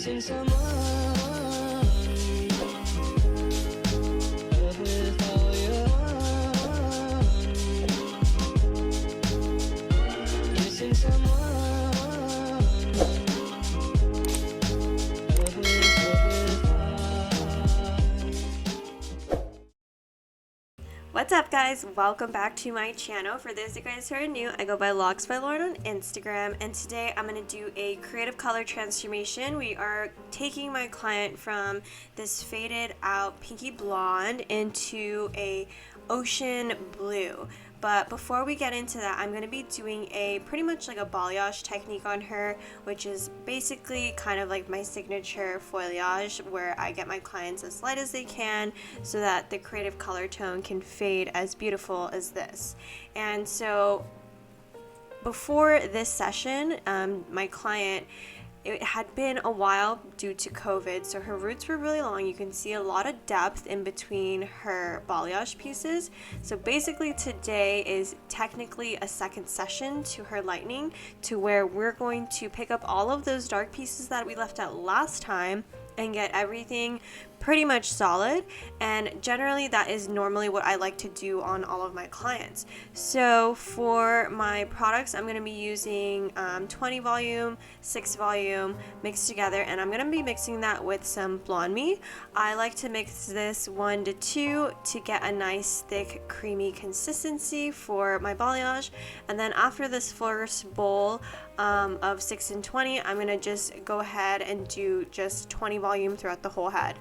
missing someone. Love with all your heart. Missing someone. Love with heart. What's up, guys? Welcome back to my channel. For those of you guys who are new, I go by Loft by Lauryn on Instagram, and today I'm going to do a creative color transformation. We are taking my client from this faded out pinky blonde into a ocean blue. But before we get into that, I'm going to be doing a pretty much like a balayage technique on her, which is basically kind of like my signature foliage, where I get my clients as light as they can so that the creative color tone can fade as beautiful as this. And so before this session, my client, it had been a while due to COVID, so her roots were really long. You can see a lot of depth in between her balayage pieces. So basically today is technically a second session to her lightening, to where we're going to pick up all of those dark pieces that we left out last time and get everything pretty much solid. And generally that is normally what I like to do on all of my clients. So for my products, I'm going to be using 20 volume, 6 volume mixed together, and I'm going to be mixing that with some Blonde Me. I like to mix this 1 to 2 to get a nice thick creamy consistency for my balayage. And then after this first bowl of 6 and 20, I'm going to just go ahead and do just 20 volume throughout the whole head.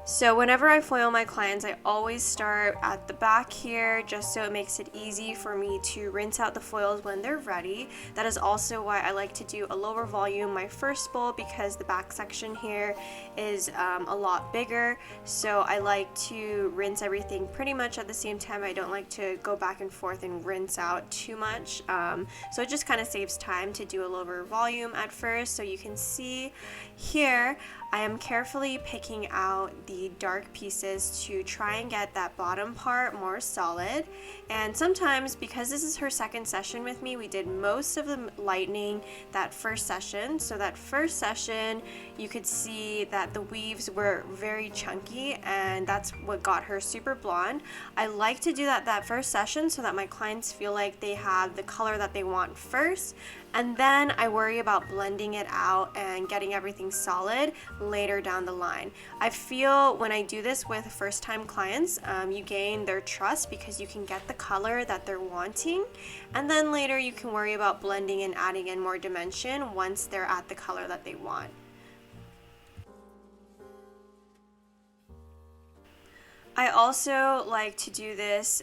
So whenever I foil my clients, I always start at the back here, just so it makes it easy for me to rinse out the foils when they're ready. That is also why I like to do a lower volume my first bowl, because the back section here is a lot bigger. So I like to rinse everything pretty much at the same time. I don't like to go back and forth and rinse out too much. So it just kind of saves time to do a lower volume at first. So you can see here, I am carefully picking out the dark pieces to try and get that bottom part more solid. And sometimes, because this is her second session with me, we did most of the lightening that first session. So that first session, you could see that the weaves were very chunky, and that's what got her super blonde. I like to do that first session so that my clients feel like they have the color that they want first, and then I worry about blending it out and getting everything solid later down the line. I feel when I do this with first-time clients, you gain their trust because you can get the color that they're wanting, and then later you can worry about blending and adding in more dimension once they're at the color that they want. I also like to do this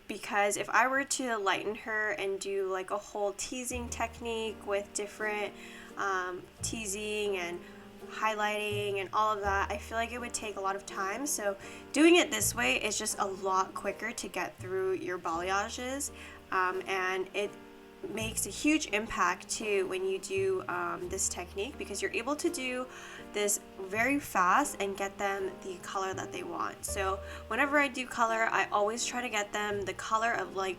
because if I were to lighten her and do like a whole teasing technique with different teasing and highlighting and all of that, I feel like it would take a lot of time. So doing it this way is just a lot quicker to get through your balayages, and it makes a huge impact too when you do this technique, because you're able to do this very fast and get them the color that they want. So whenever I do color, I always try to get them the color of like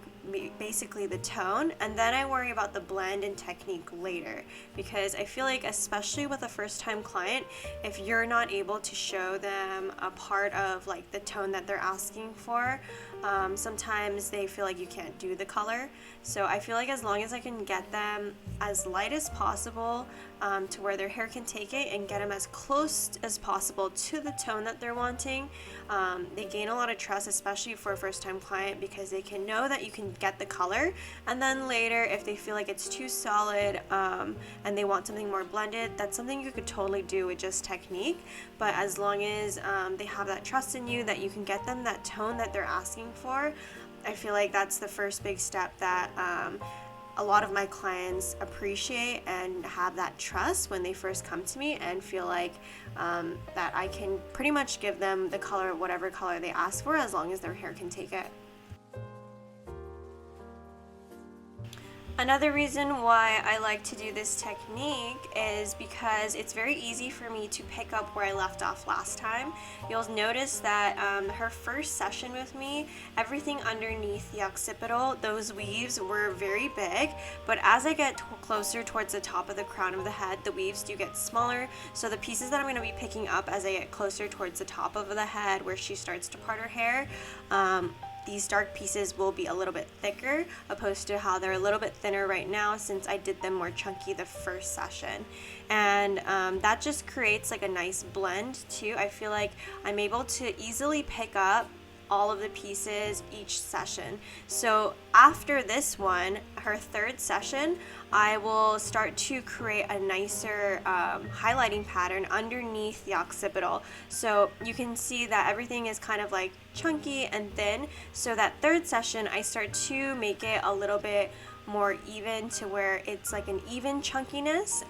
basically the tone, and then I worry about the blend and technique later, because I feel like, especially with a first-time client, if you're not able to show them a part of like the tone that they're asking for, sometimes they feel like you can't do the color. So I feel like as long as I can get them as light as possible to where their hair can take it, and get them as close as possible to the tone that they're wanting, they gain a lot of trust, especially for a first-time client, because they can know that you can get the color. And then later, if they feel like it's too solid and they want something more blended, that's something you could totally do with just technique. But as long as they have that trust in you that you can get them that tone that they're asking for, I feel like that's the first big step that a lot of my clients appreciate and have that trust when they first come to me, and feel like that I can pretty much give them the color, whatever color they ask for, as long as their hair can take it. Another reason why I like to do this technique is because it's very easy for me to pick up where I left off last time. You'll notice that her first session with me, everything underneath the occipital, those weaves were very big, but as I get closer towards the top of the crown of the head, the weaves do get smaller. So the pieces that I'm going to be picking up as I get closer towards the top of the head where she starts to part her hair, these dark pieces will be a little bit thicker, opposed to how they're a little bit thinner right now since I did them more chunky the first session. And that just creates like a nice blend too. I feel like I'm able to easily pick up all of the pieces each session. So after this one, her third session, I will start to create a nicer highlighting pattern underneath the occipital. So you can see that everything is kind of like chunky and thin. So that third session, I start to make it a little bit more even to where it's like an even chunkiness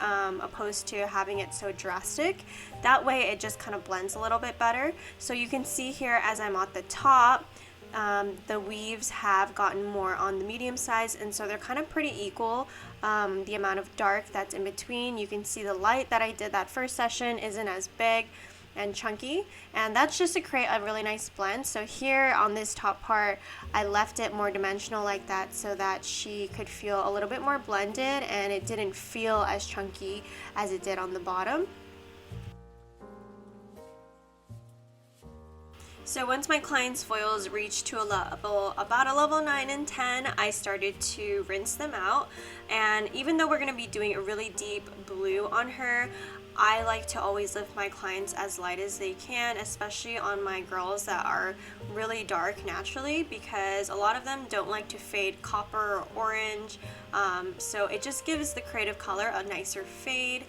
opposed to having it so drastic. That way it just kind of blends a little bit better. So you can see here as I'm at the top, the weaves have gotten more on the medium size, and so they're kind of pretty equal. The amount of dark that's in between, you can see the light that I did that first session isn't as big and chunky, and that's just to create a really nice blend. So here on this top part, I left it more dimensional like that so that she could feel a little bit more blended and it didn't feel as chunky as it did on the bottom. So once my client's foils reached to a level, about a level 9 and 10, I started to rinse them out. And even though we're going to be doing a really deep blue on her, I like to always lift my clients as light as they can, especially on my girls that are really dark naturally, because a lot of them don't like to fade copper or orange. So it just gives the creative color a nicer fade.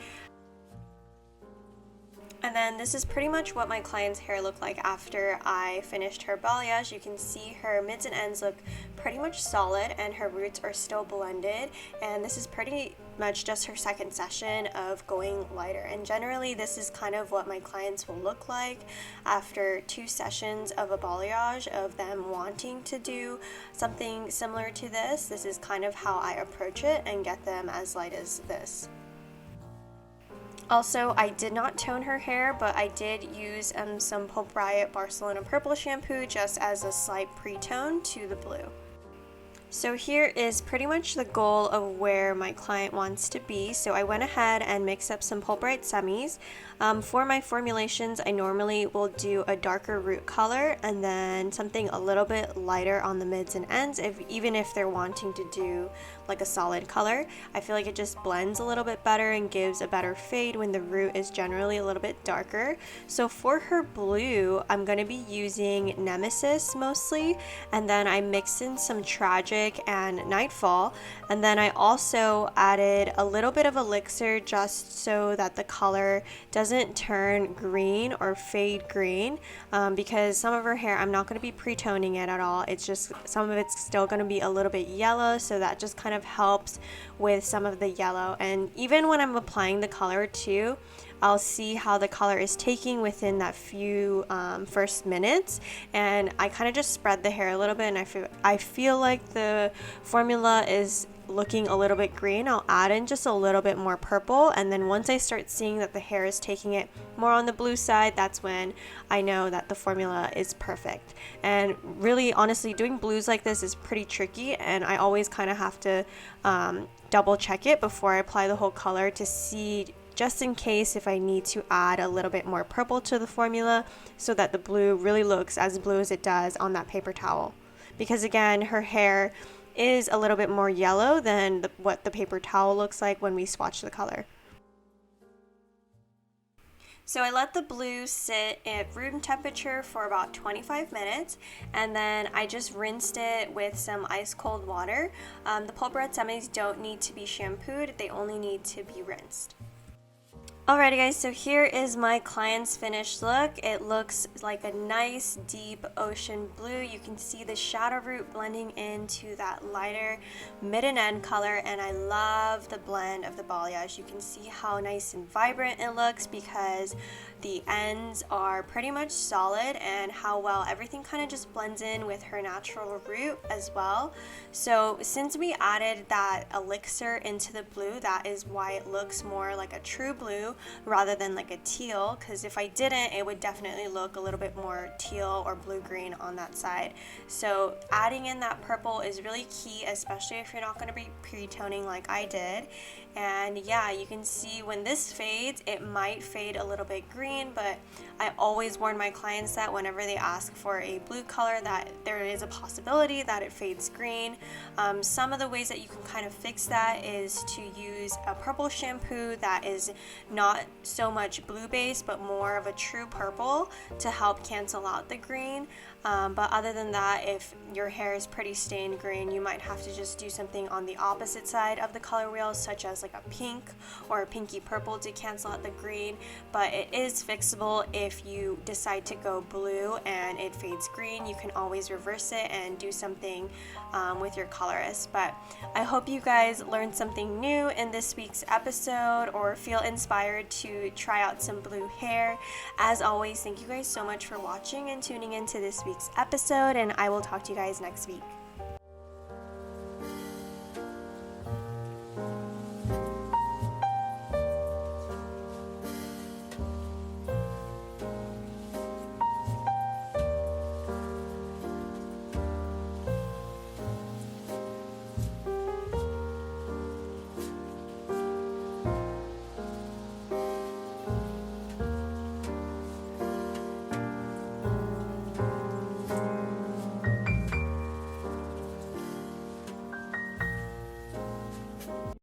And then this is pretty much what my client's hair looked like after I finished her balayage. You can see her mids and ends look pretty much solid and her roots are still blended. And this is pretty much just her second session of going lighter. And generally this is kind of what my clients will look like after 2 sessions of a balayage, of them wanting to do something similar to this. This is kind of how I approach it and get them as light as this. Also, I did not tone her hair, but I did use some Pulp Riot Barcelona Purple shampoo just as a slight pre-tone to the blue. So here is pretty much the goal of where my client wants to be. So I went ahead and mixed up some Pulp Riot semis. For my formulations, I normally will do a darker root color and then something a little bit lighter on the mids and ends, even if they're wanting to do like a solid color. I feel like it just blends a little bit better and gives a better fade when the root is generally a little bit darker. So for her blue, I'm going to be using Nemesis mostly, and then I mixed in some Tragic and Nightfall, and then I also added a little bit of elixir just so that the color doesn't turn green or fade green, because some of her hair I'm not going to be pre-toning it at all. It's just some of it's still going to be a little bit yellow, so that just kind of helps with some of the yellow. And even when I'm applying the color too, I'll see how the color is taking within that few first minutes, and I kind of just spread the hair a little bit, and I feel like the formula is looking a little bit green. I'll add in just a little bit more purple, and then once I start seeing that the hair is taking it more on the blue side, that's when I know that the formula is perfect. And really, honestly, doing blues like this is pretty tricky, and I always kind of have to double check it before I apply the whole color to see, just in case, if I need to add a little bit more purple to the formula so that the blue really looks as blue as it does on that paper towel. Because again, her hair is a little bit more yellow than what the paper towel looks like when we swatch the color. So I let the blue sit at room temperature for about 25 minutes, and then I just rinsed it with some ice cold water. The Pulp Riot semis don't need to be shampooed, they only need to be rinsed. Alrighty guys, so here is my client's finished look. It looks like a nice deep ocean blue. You can see the shadow root blending into that lighter mid and end color, and I love the blend of the balayage. You can see how nice and vibrant it looks because the ends are pretty much solid and how well everything kind of just blends in with her natural root as well. So since we added that elixir into the blue, that is why it looks more like a true blue rather than like a teal, because if I didn't, it would definitely look a little bit more teal or blue-green on that side. So adding in that purple is really key, especially if you're not going to be pre-toning like I did. And yeah, you can see when this fades, it might fade a little bit green, but I always warn my clients that whenever they ask for a blue color, that there is a possibility that it fades green. Some of the ways that you can kind of fix that is to use a purple shampoo that is not so much blue based but more of a true purple to help cancel out the green. But other than that, if your hair is pretty stained green, you might have to just do something on the opposite side of the color wheel, such as like a pink or a pinky purple to cancel out the green. But it is fixable. If you decide to go blue and it fades green, you can always reverse it and do something with your colorist. But I hope you guys learned something new in this week's episode or feel inspired to try out some blue hair. As always, thank you guys so much for watching and tuning into this week's episode, and I will talk to you guys next week.